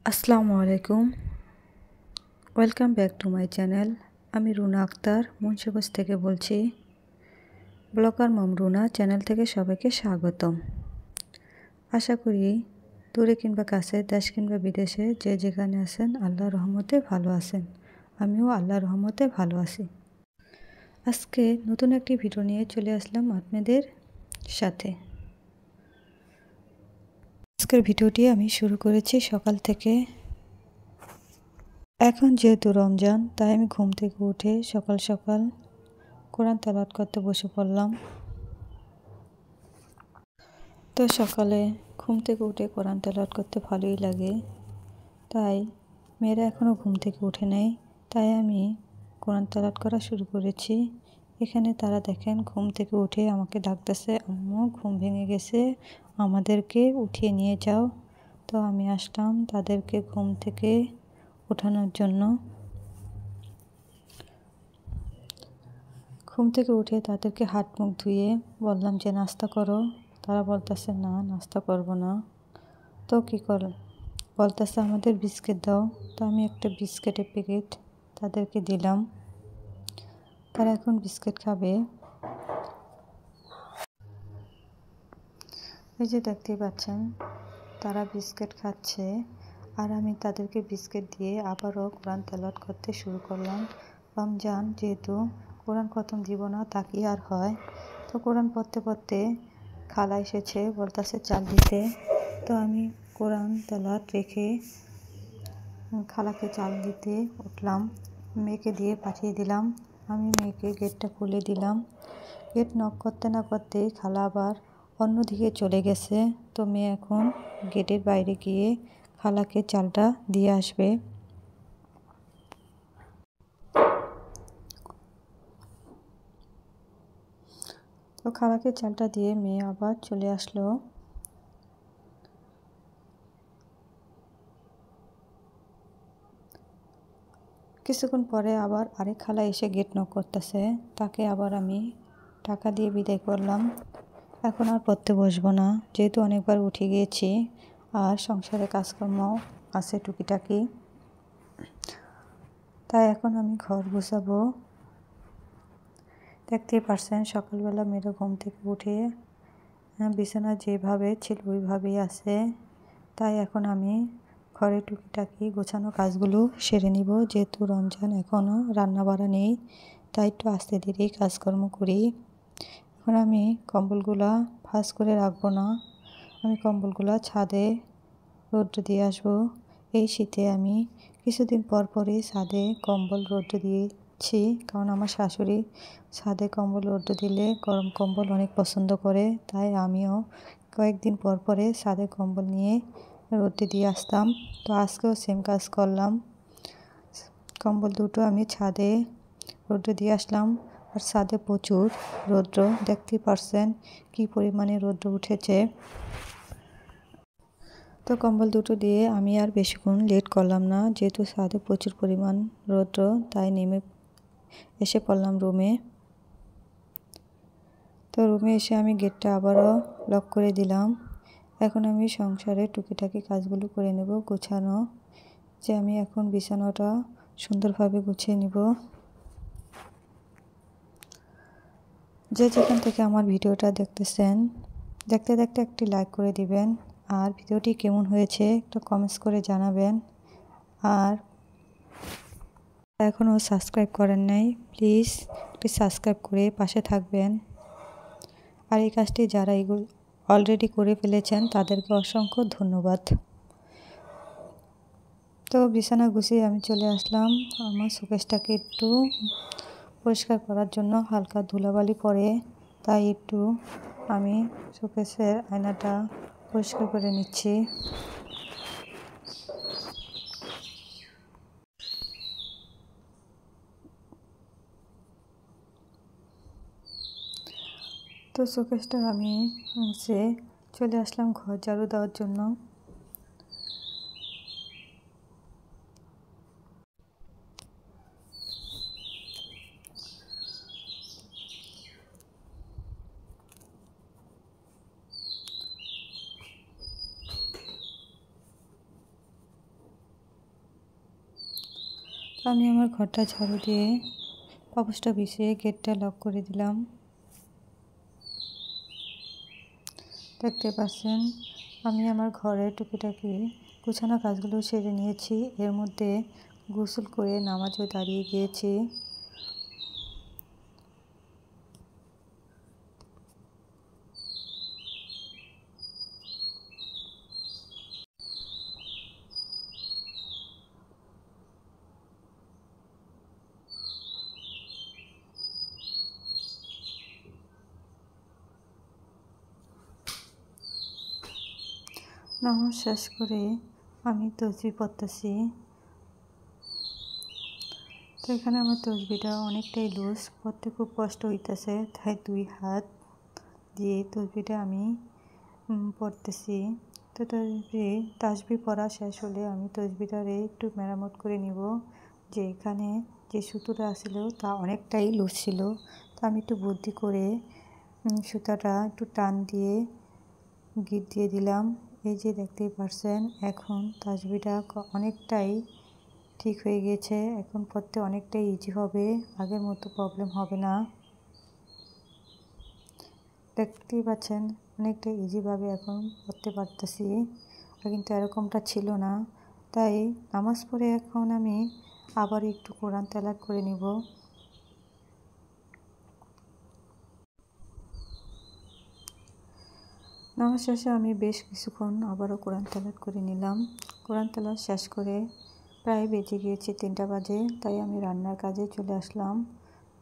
আসসালামু আলাইকুম। Welcome back to my channel. আমি রুনা আক্তার মুন্সিগঞ্জ থেকে বলছি। ব্লগার মম রুনা চ্যানেল থেকে সবাইকে স্বাগতম। আশা করি দূরে কিংবা কাছে, দেশ কিংবা বিদেশে যে যেখানে আছেন আল্লাহর রহমতে ভালো আছেন। আমিও আল্লাহর রহমতে ভালো আছি। আজকে নতুন একটি ভিডিও নিয়ে চলে আসলাম আপনাদের সাথে। আজকের ভিডিওটি আমি শুরু করেছি সকাল থেকে। এখন যেহেতু রমজান, তাই আমি ঘুম থেকে উঠে সকাল সকাল কোরআন তেলাওয়াত করতে বসে পড়লাম। তো সকালে ঘুম থেকে উঠে কোরআন তেলাওয়াত করতে ভালোই লাগে, তাই মেয়েরা এখনও ঘুম থেকে উঠে নেই, তাই আমি কোরআন তেলাওয়াত করা শুরু করেছি। এখানে তারা দেখেন ঘুম থেকে উঠে আমাকে ডাকতেছে, আম্মু ঘুম ভেঙে গেছে, আমাদেরকে উঠিয়ে নিয়ে যাও। তো আমি আসলাম তাদেরকে ঘুম থেকে ওঠানোর জন্য। ঘুম থেকে উঠে তাদেরকে হাত মুখ ধুয়ে বললাম যে নাস্তা করো। তারা বলতেছে না, নাস্তা করব না। তো কী করো, বলতেছে আমাদের বিস্কিট দাও। তো আমি একটা বিস্কিটের প্যাকেট তাদেরকে দিলাম। তারা এখন বিস্কিট খাবে। এই যে দেখতেই পাচ্ছেন তারা বিস্কিট খাচ্ছে, আর আমি তাদেরকে বিস্কিট দিয়ে আবারও কোরআন তেলাওয়াত করতে শুরু করলাম। রমজান যেহেতু, কোরআন খতম দিব না তা কি আর হয়। তো কোরআন পড়তে পড়তে খালা এসেছে, বলতেছে চাল দিতে। তো আমি কোরআন তেলাওয়াত রেখে খালাকে চাল দিতে উঠলাম। মেয়েকে দিয়ে পাঠিয়ে দিলাম। আমি মেয়েকে গেটটা খুলে দিলাম। গেট নক করতে না করতেই খালা আবার অন্যদিকে চলে গেছে। তো মেয়ে এখন গেটের বাইরে গিয়ে খালাকে চালটা দিয়ে আসবে। তো খালাকে চালটা দিয়ে মেয়ে আবার চলে আসলো। কিছুক্ষণ পরে আবার আরেক খালা এসে গেট নক করতেছে, তাকে আবার আমি টাকা দিয়ে বিদায় করলাম। এখন আর পড়তে বসবো না, যেহেতু অনেকবার উঠে গিয়েছি আর সংসারে কাজকর্ম আছে টুকিটাকি, তাই এখন আমি ঘর গুছাবো। দেখতেই পারছেন সকালবেলা মেয়েরা ঘুম থেকে উঠে বিছানা যেভাবে ছিল ওইভাবেই আছে। তাই এখন আমি ঘরে টুকিটাকি গোছানো কাজগুলো সেরে নিব। যেহেতু রমজান এখনও রান্না বাড়া নেই, তাই একটু আস্তে ধীরে কাজকর্ম করি। এখন আমি কম্বলগুলা ভাঁজ করে রাখবো না, আমি কম্বলগুলা ছাদে রৌদ্র দিয়ে আসবো। এই শীতে আমি কিছুদিন পর পরই ছাদে কম্বল রৌদ্র দিয়েছি, কারণ আমার শাশুড়ি ছাদে কম্বল রৌদ্র দিলে গরম কম্বল অনেক পছন্দ করে। তাই আমিও কয়েকদিন পর পরে ছাদে কম্বল নিয়ে রৌদ্রে দিয়ে আসতাম। তো আজকেও সেম কাজ করলাম। কম্বল দুটো আমি ছাদে রৌদ্রে দিয়ে আসলাম। আর ছাদে প্রচুর রৌদ্র, দেখতেই পারছেন কি পরিমাণে রৌদ্র উঠেছে। তো কম্বল দুটো দিয়ে আমি আর বেশিক্ষণ লেট করলাম না, যেহেতু ছাদে প্রচুর পরিমাণ রৌদ্র, তাই নেমে এসে পড়লাম রুমে। তো রুমে এসে আমি গেটটা আবারও লক করে দিলাম। এখন আমি সংসারে টুকিটাকি কাজগুলো করে নেব গোছানো, যে আমি এখন বিছানাটা সুন্দরভাবে গুছিয়ে নিব। যে যেখান থেকে আমার ভিডিওটা দেখতেছেন, দেখতে দেখতে একটি লাইক করে দিবেন, আর ভিডিওটি কেমন হয়েছে একটু কমেন্টস করে জানাবেন। আর এখনও সাবস্ক্রাইব করেন নাই, প্লিজ একটু সাবস্ক্রাইব করে পাশে থাকবেন। আর এই কাজটি যারা এগুলো অলরেডি করে ফেলেছেন তাদেরকে অসংখ্য ধন্যবাদ। তো বিছানা গুছিয়ে আমি চলে আসলাম আমার শোকেসটাকে একটু পরিষ্কার করার জন্য। হালকা ধুলাবালি পড়ে, তাই একটু আমি শোকেসের আয়নাটা পরিষ্কার করে নিচ্ছি। তো শোকেসটা আমি মুছে চলে আসলাম ঘর ঝাড়ু দেওয়ার জন্য। আমি আমার ঘরটা ঝাড়ু দিয়ে পাপোশটা বিছিয়ে গেটটা লক করে দিলাম। দেখতে পাচ্ছেন আমি আমার ঘরের টুকিটাকি গুছানো কাজগুলো সেরে নিয়েছি। এর মধ্যে গোসল করে নামাজও দাঁড়িয়ে গিয়েছি। নামাজ শেষ করে আমি তসবিহ পড়তেছি। তো এখানে আমার তসবিহটা অনেকটাই লুজ, পড়তে খুব কষ্ট হইতেছে, তাই 2 হাত দিয়ে তসবিহটা আমি পড়তেছি। তো তাসবিহ পড়া শেষ হলে আমি তসবিহটারে একটু মেরামত করে নিব। যে এখানে যে সুতোটা ছিল তা অনেকটাই লুজ ছিল, তো আমি একটু বুদ্ধি করে সুতাটা একটু টান দিয়ে গিট দিয়ে দিলাম। এই যে দেখতেই পারছেন এখন তাসবিহটা অনেকটাই ঠিক হয়ে গেছে। এখন পড়তে অনেকটাই ইজি হবে, আগের মতো প্রবলেম হবে না। দেখতেই পাচ্ছেন অনেকটা ইজিভাবে এখন পড়তে পারতেছি, কিন্তু এরকমটা ছিল না। তাই নামাজ পড়ে এখন আমি আবার একটু কোরআন তেলাওয়াত করে নিব। নামাজ শেষে আমি বেশ কিছুক্ষণ আবারও কোরআন তেলাওয়াত করে নিলাম। কোরআন তেলাওয়াত শেষ করে প্রায় বেজে গিয়েছে 3টা বাজে, তাই আমি রান্নার কাজে চলে আসলাম।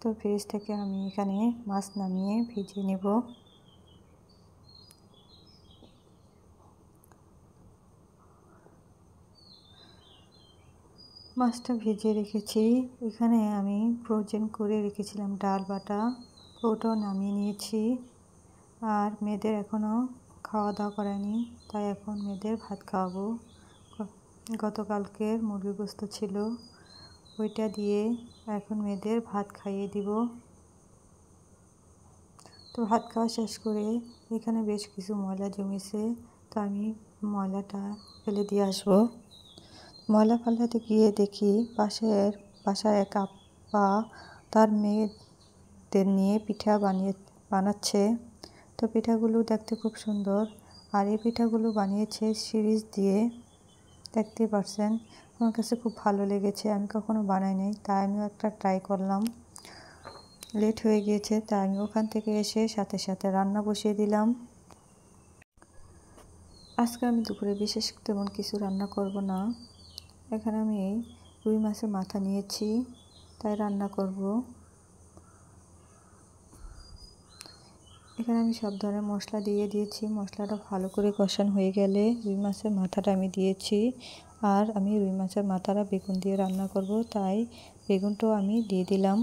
তো ফ্রিজ থেকে আমি এখানে মাছ নামিয়ে ভিজিয়ে নেব। মাছটা ভিজিয়ে রেখেছি। এখানে আমি ফ্রোজেন করে রেখেছিলাম ডাল বাটা, ওটাও নামিয়ে নিয়েছি। আর মেয়েদের এখনও খাওয়া দাওয়া করায়নি, তাই এখন মেয়েদের ভাত খাওয়াবো। গতকালকের মুরগি গোস্ত ছিল, ওইটা দিয়ে এখন মেয়েদের ভাত খাইয়ে দিব। তো ভাত খাওয়া শেষ করে এখানে বেশ কিছু ময়লা জমেছে, তো আমি ময়লাটা ফেলে দিয়ে আসবো। ময়লা ফেলাতে গিয়ে দেখি বাসায় এক আপা তার মেয়েদের নিয়ে পিঠা বানাচ্ছে। তো পিঠাগুলো দেখতে খুব সুন্দর, আর এই পিঠাগুলো বানিয়েছে সিরিজ দিয়ে। দেখতে পারছেন আমার কাছে খুব ভালো লেগেছে, আমি কখনো বানাইনি, তাই আমিও একটা ট্রাই করলাম। লেট হয়ে গিয়েছে, তাই আমি ওখান থেকে এসে সাথে সাথে রান্না বসিয়ে দিলাম। আজকে আমি দুপুরে বিশেষ তেমন কিছু রান্না করব না। এখানে আমি রুই মাছের মাথা নিয়েছি, তাই রান্না করব। এখানে আমি সব ধরনের মশলা দিয়ে দিয়েছি। মশলাটা ভালো করে কষানো হয়ে গেলে রুই মাছের মাথাটা আমি দিয়েছি। আর আমি রুই মাছের মাথাটা বেগুন দিয়ে রান্না করব, তাই বেগুনটাও আমি দিয়ে দিলাম।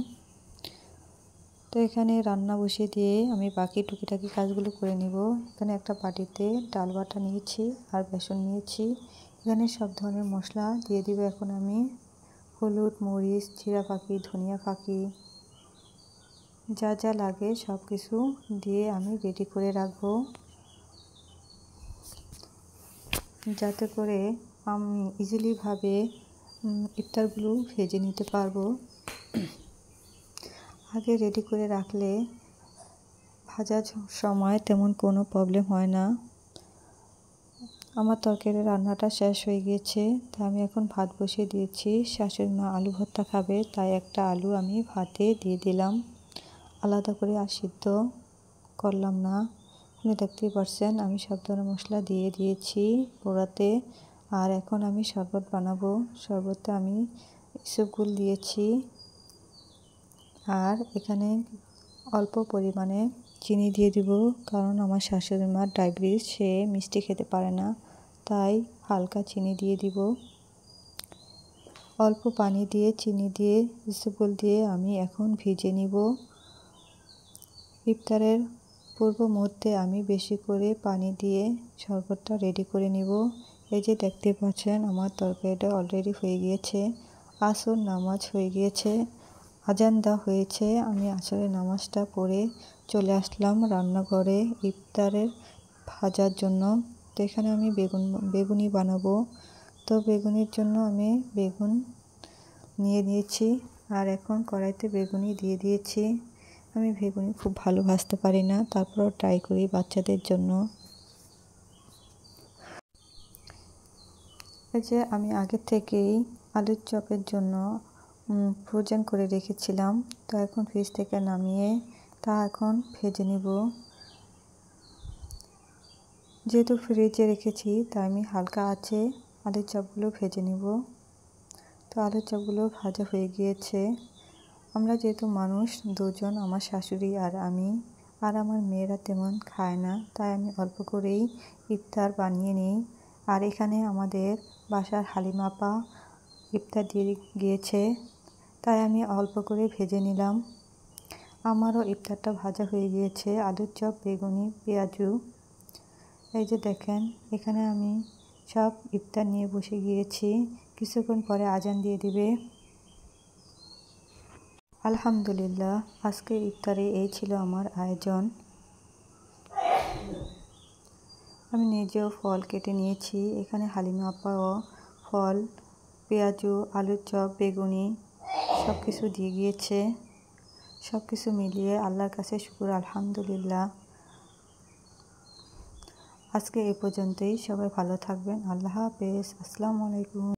তো এখানে রান্না বসিয়ে দিয়ে আমি বাকি টুকিটাকি কাজগুলো করে নিব। এখানে একটা বাটিতে ডাল বাটা নিয়েছি আর বেসন নিয়েছি। এখানে সব ধরনের মশলা দিয়ে দিব এখন আমি। হলুদ, মরিচ, জিরা ফাঁকি, ধনিয়া ফাঁকি, যা যা লাগে সব কিছু দিয়ে আমি রেডি করে রাখবো, যাতে করে আমি ইজিলিভাবে ইফতারগুলো ভেজে নিতে পারবো। আগে রেডি করে রাখলে ভাজার সময় তেমন কোনো প্রবলেম হয় না। আমার তরকারি রান্নাটা শেষ হয়ে গিয়েছে, তাই আমি এখন ভাত বসিয়ে দিয়েছি। শাশুড়ি মা আলু ভর্তা খাবে, তাই একটা আলু আমি ভাতে দিয়ে দিলাম। আলাদা করে আর সিদ্ধ করলাম না। আপনি দেখতেই পারছেন আমি সব ধরনের মশলা দিয়ে দিয়েছি পোড়াতে। আর এখন আমি শরবত বানাবো। শরবতে আমি ইসবগুল দিয়েছি, আর এখানে অল্প পরিমাণে চিনি দিয়ে দিব, কারণ আমার শাশুড়ি মার ডায়াবেটিস, সে মিষ্টি খেতে পারে না, তাই হালকা চিনি দিয়ে দিব। অল্প পানি দিয়ে চিনি দিয়ে ইসবগুল দিয়ে আমি এখন ভিজে নিব। ইফতারের পূর্ব মুহূর্তে আমি বেশি করে পানি দিয়ে শরবতটা রেডি করে নিব। এই যে দেখতে পাচ্ছেন আমার তরকারিটা অলরেডি হয়ে গিয়েছে। আসর নামাজ হয়ে গিয়েছে, আজান দেওয়া হয়েছে। আমি আসরের নামাজটা পড়ে চলে আসলাম রান্নাঘরে ইফতারের ভাজার জন্য। তো এখানে আমি বেগুনি বানাবো। তো বেগুনির জন্য আমি বেগুন নিয়ে নিয়েছি। আর এখন কড়াইতে বেগুনি দিয়ে দিয়েছি। আমি বেগুনি খুব ভালো ভাজতে পারি না, তারপরও ট্রাই করি বাচ্চাদের জন্য। এই যে আমি আগে থেকেই আলুর চপের জন্য ফ্রোজেন করে রেখেছিলাম, তো এখন ফ্রিজ থেকে নামিয়ে তা এখন ভেজে নিব। যেহেতু ফ্রিজে রেখেছি তাই আমি হালকা আঁচে আলুর চপগুলো ভেজে নিব। তো আলুর চপগুলো ভাজা হয়ে গিয়েছে। আমরা যেহেতু মানুষ দুজন, আমার শাশুড়ি আর আমি, আর আমার মেয়েরা তেমন খায় না, তাই আমি অল্প করেই ইফতার বানিয়ে নিই। আর এখানে আমাদের বাসার হালিমা আপা ইফতার দিয়ে গিয়েছে, তাই আমি অল্প করে ভেজে নিলাম। আমারও ইফতারটা ভাজা হয়ে গিয়েছে, আলুর চপ, বেগুনি, পেঁয়াজু। এই যে দেখেন, এখানে আমি সব ইফতার নিয়ে বসে গিয়েছি। কিছুক্ষণ পরে আজান দিয়ে দিবে। আলহামদুলিল্লাহ, আজকে ইফতারে এই ছিল আমার আয়োজন। আমি নিজেও ফল কেটে নিয়েছি। এখানে হালিমা আপাও ফল, পেঁয়াজু, আলুর চপ, বেগুনি সব কিছু দিয়ে গিয়েছে। সব কিছু মিলিয়ে আল্লাহর কাছে শুকর, আলহামদুলিল্লাহ। আজকে এ পর্যন্তই। সবাই ভালো থাকবেন। আল্লাহ হাফেজ। আসসালামু আলাইকুম।